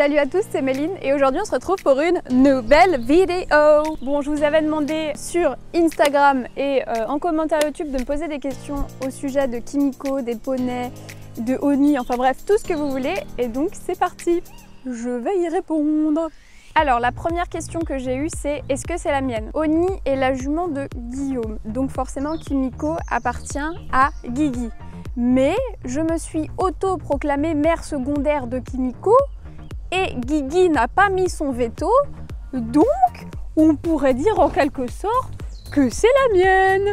Salut à tous, c'est Méline et aujourd'hui on se retrouve pour une nouvelle vidéo. Bon, je vous avais demandé sur Instagram et en commentaire YouTube de me poser des questions au sujet de Kimiko, des poneys, de Oni, enfin bref, tout ce que vous voulez. Et donc c'est parti, je vais y répondre. Alors la première question que j'ai eue c'est est-ce que c'est la mienne? Oni est la jument de Guillaume, donc forcément Kimiko appartient à Guigui. Mais je me suis auto-proclamée mère secondaire de Kimiko et Guigui n'a pas mis son veto, donc on pourrait dire en quelque sorte que c'est la mienne.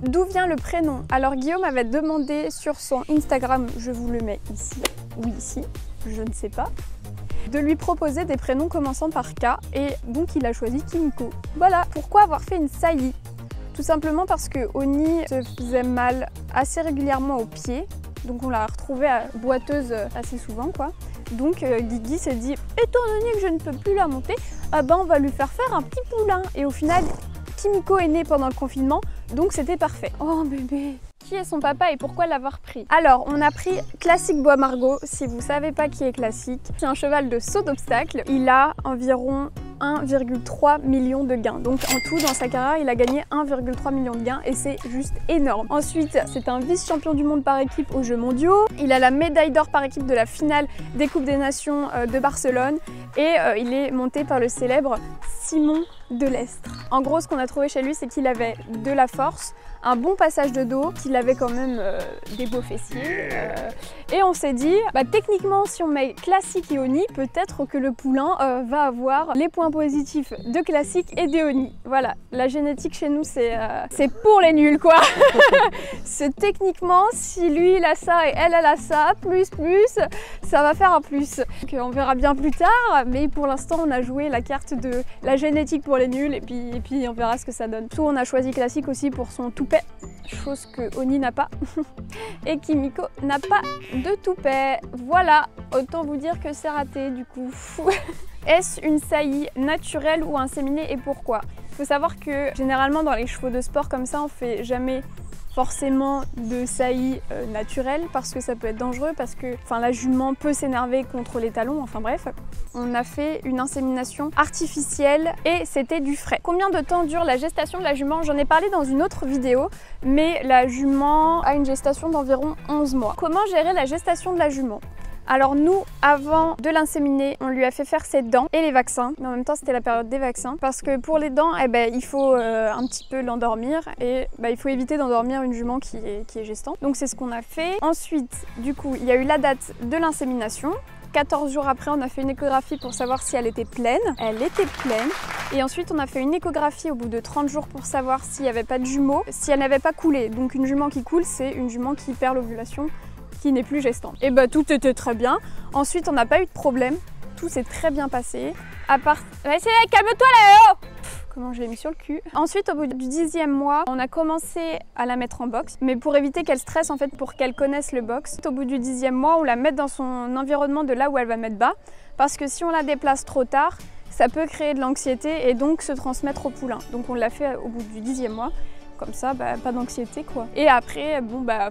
D'où vient le prénom? Alors Guillaume avait demandé sur son Instagram, je vous le mets ici, ou ici, je ne sais pas, de lui proposer des prénoms commençant par K et donc il a choisi Kimiko. Voilà, pourquoi avoir fait une saillie? Tout simplement parce que Oni se faisait mal assez régulièrement aux pieds, donc on l'a retrouvée boiteuse assez souvent quoi. Donc Guigui s'est dit, étant donné que je ne peux plus la monter, on va lui faire un petit poulain. Et au final, Kimiko est née pendant le confinement, donc c'était parfait. Oh bébé! Qui est son papa et pourquoi l'avoir pris? Alors, on a pris Classique Bois Margot. Si vous ne savez pas qui est Classique, c'est un cheval de saut d'obstacle. Il a environ 1,3 million de gains. Donc en tout, dans sa carrière, il a gagné 1,3 million de gains et c'est juste énorme. Ensuite, c'est un vice-champion du monde par équipe aux Jeux mondiaux. Il a la médaille d'or par équipe de la finale des Coupes des Nations de Barcelone et il est monté par le célèbre Simon Delestre. En gros, ce qu'on a trouvé chez lui, c'est qu'il avait de la force, un bon passage de dos, qu'il avait quand même des beaux fessiers. Et on s'est dit, techniquement, si on met Classique et Oni, peut-être que le poulain va avoir les points positifs de Classique et de Oni. Voilà, la génétique chez nous, c'est pour les nuls, quoi. C'est techniquement, si lui, il a ça et elle a ça, plus, ça va faire un plus. Donc, on verra bien plus tard, mais pour l'instant, on a joué la carte de la génétique pour les nuls et puis on verra ce que ça donne. Surtout, on a choisi Classique aussi pour son toupet, chose que Oni n'a pas. Et Kimiko n'a pas de toupet. Voilà, autant vous dire que c'est raté du coup. Est-ce une saillie naturelle ou inséminée et pourquoi? Il faut savoir que généralement dans les chevaux de sport comme ça, on fait jamais forcément de saillie naturelle parce que ça peut être dangereux, parce que la jument peut s'énerver contre les talons, enfin bref. On a fait une insémination artificielle et c'était du frais. Combien de temps dure la gestation de la jument? J'en ai parlé dans une autre vidéo, mais la jument a une gestation d'environ 11 mois. Comment gérer la gestation de la jument? Alors nous, avant de l'inséminer, on lui a fait faire ses dents et les vaccins. Mais en même temps, c'était la période des vaccins. Parce que pour les dents, il faut un petit peu l'endormir. Et il faut éviter d'endormir une jument qui est gestante. Donc c'est ce qu'on a fait. Ensuite, du coup, il y a eu la date de l'insémination. 14 jours après, on a fait une échographie pour savoir si elle était pleine. Elle était pleine. Et ensuite, on a fait une échographie au bout de 30 jours pour savoir s'il n'y avait pas de jumeaux, si elle n'avait pas coulé. Donc une jument qui coule, c'est une jument qui perd l'ovulation, qui n'est plus gestante. Et tout était très bien. Ensuite, on n'a pas eu de problème. Tout s'est très bien passé. À part... calme-toi là-haut! Comment je l'ai mis sur le cul. Ensuite, au bout du 10e mois, on a commencé à la mettre en box, mais pour éviter qu'elle stresse en fait, pour qu'elle connaisse le box. Au bout du 10e mois, on la met dans son environnement de là où elle va mettre bas, parce que si on la déplace trop tard, ça peut créer de l'anxiété et donc se transmettre au poulain. Donc on l'a fait au bout du 10e mois. Comme ça, pas d'anxiété quoi. Et après,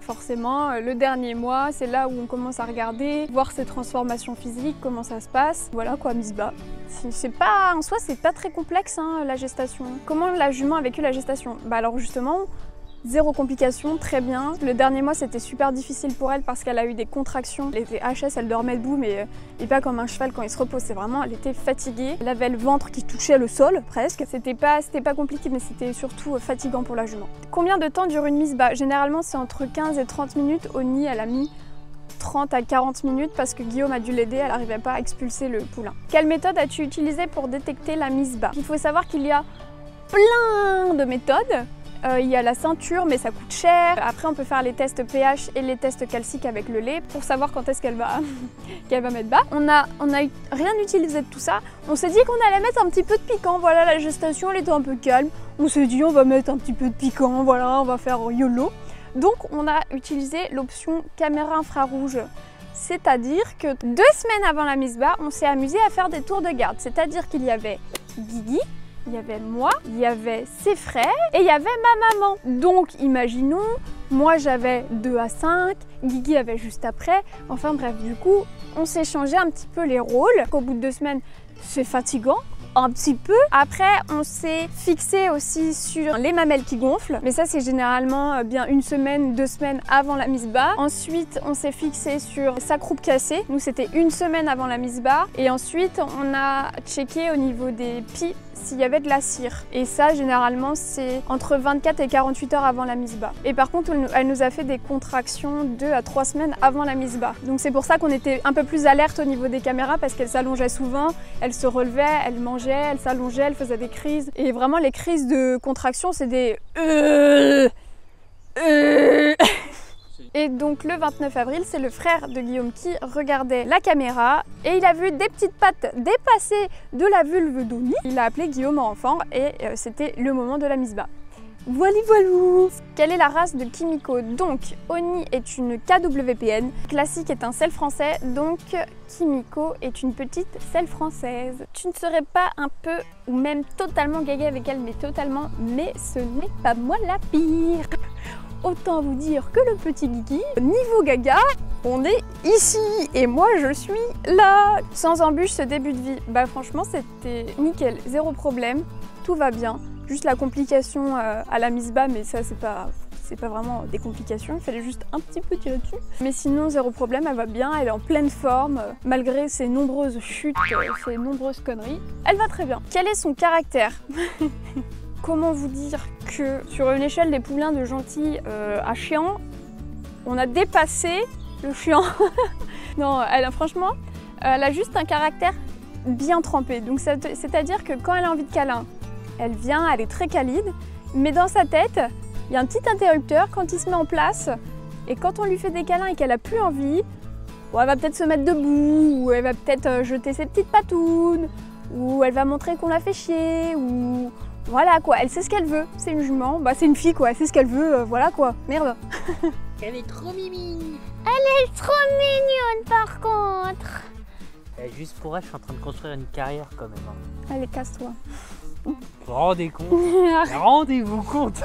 forcément, le dernier mois, c'est là où on commence à regarder, voir ses transformations physiques, comment ça se passe. Voilà quoi, mise bas. En soi, c'est pas très complexe la gestation. Comment la jument a vécu la gestation? Alors justement, zéro complication, très bien. Le dernier mois, c'était super difficile pour elle parce qu'elle a eu des contractions. Elle était HS, elle dormait debout, mais pas comme un cheval quand il se repose. C'est vraiment, elle était fatiguée. Elle avait le ventre qui touchait le sol, presque. C'était pas compliqué, mais c'était surtout fatigant pour la jument. Combien de temps dure une mise bas? Généralement, c'est entre 15 et 30 minutes. Oni, elle a mis 30 à 40 minutes parce que Guillaume a dû l'aider, elle n'arrivait pas à expulser le poulain. Quelle méthode as-tu utilisée pour détecter la mise bas? Il faut savoir qu'il y a plein de méthodes. Il y a la ceinture, mais ça coûte cher. Après, on peut faire les tests pH et les tests calciques avec le lait pour savoir quand est-ce qu'elle va mettre bas. On a rien utilisé de tout ça. On s'est dit qu'on allait mettre un petit peu de piquant. Voilà, la gestation, elle était un peu calme. On s'est dit, on va mettre un petit peu de piquant. Voilà, on va faire YOLO. Donc, on a utilisé l'option caméra infrarouge. C'est-à-dire que 2 semaines avant la mise bas, on s'est amusé à faire des tours de garde. C'est-à-dire qu'il y avait Guigui, il y avait moi, il y avait ses frères et il y avait ma maman. Donc imaginons Moi j'avais 2 à 5, Guigui avait juste après. Enfin bref, du coup, on s'est changé un petit peu les rôles. Au bout de 2 semaines, c'est fatigant. Un petit peu. Après, on s'est fixé aussi sur les mamelles qui gonflent. Mais ça, c'est généralement bien 1 semaine, 2 semaines avant la mise bas. Ensuite, on s'est fixé sur sa croupe cassée. Nous, c'était 1 semaine avant la mise bas. Et ensuite, on a checké au niveau des pieds s'il y avait de la cire. Et ça, généralement, c'est entre 24 et 48 heures avant la mise bas. Et par contre, elle nous a fait des contractions 2 à 3 semaines avant la mise bas. Donc c'est pour ça qu'on était un peu plus alerte au niveau des caméras parce qu'elle s'allongeait souvent, elle se relevait, elle mangeait, elle s'allongeait, elle faisait des crises. Et vraiment, les crises de contraction, c'est des Et donc le 29 avril, c'est le frère de Guillaume qui regardait la caméra et il a vu des petites pattes dépasser de la vulve d'Oni. Il a appelé Guillaume en enfant et c'était le moment de la mise bas. Voilà, voilou. Quelle est la race de Kimiko? Donc Oni est une KWPN, Classique est un sel français, donc Kimiko est une petite selle française. Tu ne serais pas un peu ou même totalement gaga avec elle, mais totalement, mais ce n'est pas moi la pire. Autant vous dire que le petit Guigui, niveau gaga, on est ici et moi je suis là. Sans embûche ce début de vie, bah franchement c'était nickel, zéro problème, tout va bien. Juste la complication à la mise bas, mais ça c'est pas vraiment des complications, il fallait juste un petit peu tirer dessus. Mais sinon zéro problème, elle va bien, elle est en pleine forme, malgré ses nombreuses chutes, ses nombreuses conneries. Elle va très bien. Quel est son caractère? Comment vous dire que sur une échelle des poulains de gentil à chiant, on a dépassé le chiant. Non, franchement, elle a juste un caractère bien trempé. Donc c'est-à-dire que quand elle a envie de câlin, elle vient, elle est très câline, mais dans sa tête, il y a un petit interrupteur quand il se met en place. Et quand on lui fait des câlins et qu'elle a plus envie, bon, elle va peut-être se mettre debout, ou elle va peut-être jeter ses petites patounes, ou elle va montrer qu'on l'a fait chier, ou... Voilà quoi, elle sait ce qu'elle veut, c'est une jument, bah c'est une fille quoi, elle sait ce qu'elle veut, voilà quoi, merde. Elle est trop mimi. Elle est trop mignonne par contre. Juste pour elle, je suis en train de construire une carrière quand même. Hein. Allez, casse-toi. Vous vous rendez compte? Rendez-vous compte.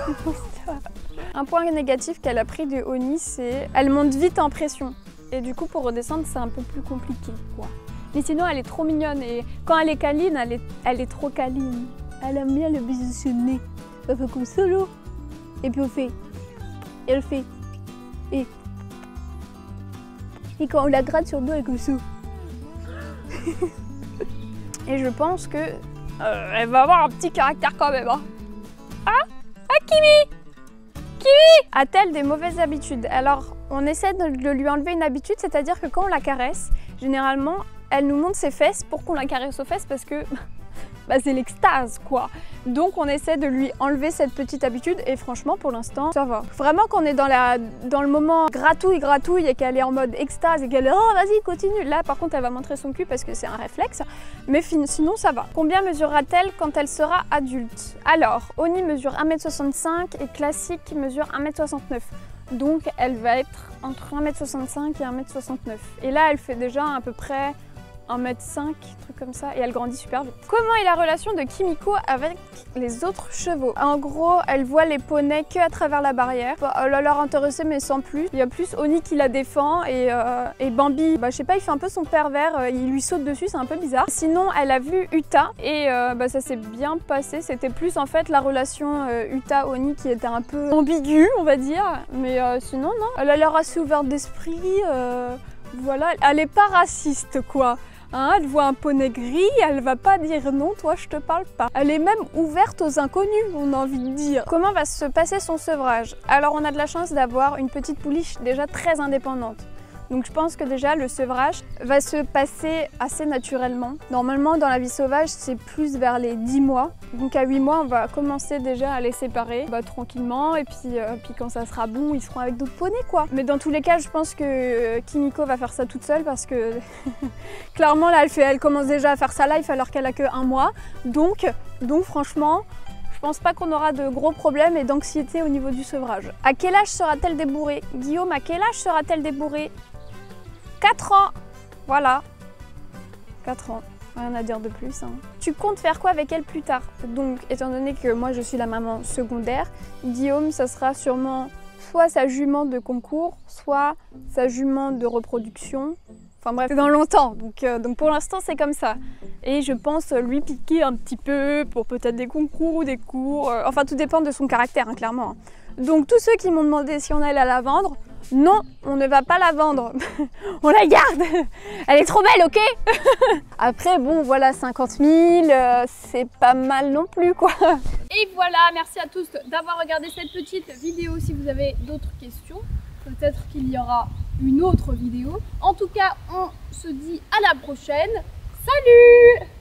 Un point négatif qu'elle a pris de Oni, c'est elle monte vite en pression. Et du coup pour redescendre c'est un peu plus compliqué quoi. Mais sinon elle est trop mignonne et quand elle est câline, elle est trop câline. Elle aime bien le bisou sur le nez. Elle fait comme solo. Et puis on fait. Et elle fait. Et quand on la gratte sur le dos, elle est comme ça. Et je pense que elle va avoir un petit caractère quand même. Hein. Ah, Kimi! Kimi! A-t-elle des mauvaises habitudes? Alors, on essaie de lui enlever une habitude, c'est-à-dire que quand on la caresse, généralement, elle nous montre ses fesses pour qu'on la caresse aux fesses parce que bah, c'est l'extase quoi. Donc on essaie de lui enlever cette petite habitude et franchement pour l'instant ça va. Vraiment qu'on est dans le moment gratouille et qu'elle est en mode extase et qu'elle est oh vas-y continue. Là par contre elle va montrer son cul parce que c'est un réflexe. Mais sinon ça va. Combien mesurera-t-elle quand elle sera adulte? Alors Oni mesure 1m65 et Classique mesure 1m69. Donc elle va être entre 1m65 et 1m69. Et là elle fait déjà à peu près 1m5, truc comme ça, et elle grandit super vite. Comment est la relation de Kimiko avec les autres chevaux? En gros, elle voit les poneys que à travers la barrière. Elle a l'air intéressée mais sans plus. Il y a plus Oni qui la défend et Bambi, bah, je sais pas, il fait un peu son pervers, il lui saute dessus, c'est un peu bizarre. Sinon, elle a vu Uta et bah, ça s'est bien passé. C'était plus en fait la relation Uta-Oni qui était un peu ambiguë, on va dire. Mais sinon, non. Elle a l'air assez ouverte d'esprit. Voilà, elle est pas raciste quoi. Hein, elle voit un poney gris, elle va pas dire non, toi je te parle pas. Elle est même ouverte aux inconnus, on a envie de dire. Comment va se passer son sevrage? Alors on a de la chance d'avoir une petite pouliche déjà très indépendante. Donc je pense que déjà le sevrage va se passer assez naturellement. Normalement dans la vie sauvage c'est plus vers les 10 mois. Donc à 8 mois on va commencer déjà à les séparer tranquillement et puis quand ça sera bon ils seront avec d'autres poneys quoi. Mais dans tous les cas je pense que Kimiko va faire ça toute seule parce que clairement là elle commence déjà à faire sa life alors qu'elle a que 1 mois. Donc franchement je pense pas qu'on aura de gros problèmes et d'anxiété au niveau du sevrage. À quel âge sera-t-elle débourrée? Guillaume, à quel âge sera-t-elle débourrée? 4 ans, voilà, 4 ans, rien à dire de plus. Hein. Tu comptes faire quoi avec elle plus tard? Donc, étant donné que moi je suis la maman secondaire, Guillaume, ça sera sûrement soit sa jument de concours, soit sa jument de reproduction. Enfin bref, c'est dans longtemps, donc pour l'instant c'est comme ça. Et je pense lui piquer un petit peu pour peut-être des concours ou des cours, enfin tout dépend de son caractère, hein, clairement. Donc tous ceux qui m'ont demandé si on allait la vendre, non, on ne va pas la vendre, on la garde, elle est trop belle, ok. Après bon voilà, 50 000, c'est pas mal non plus quoi. Et voilà, merci à tous d'avoir regardé cette petite vidéo. Si vous avez d'autres questions, peut-être qu'il y aura une autre vidéo. En tout cas, on se dit à la prochaine. Salut!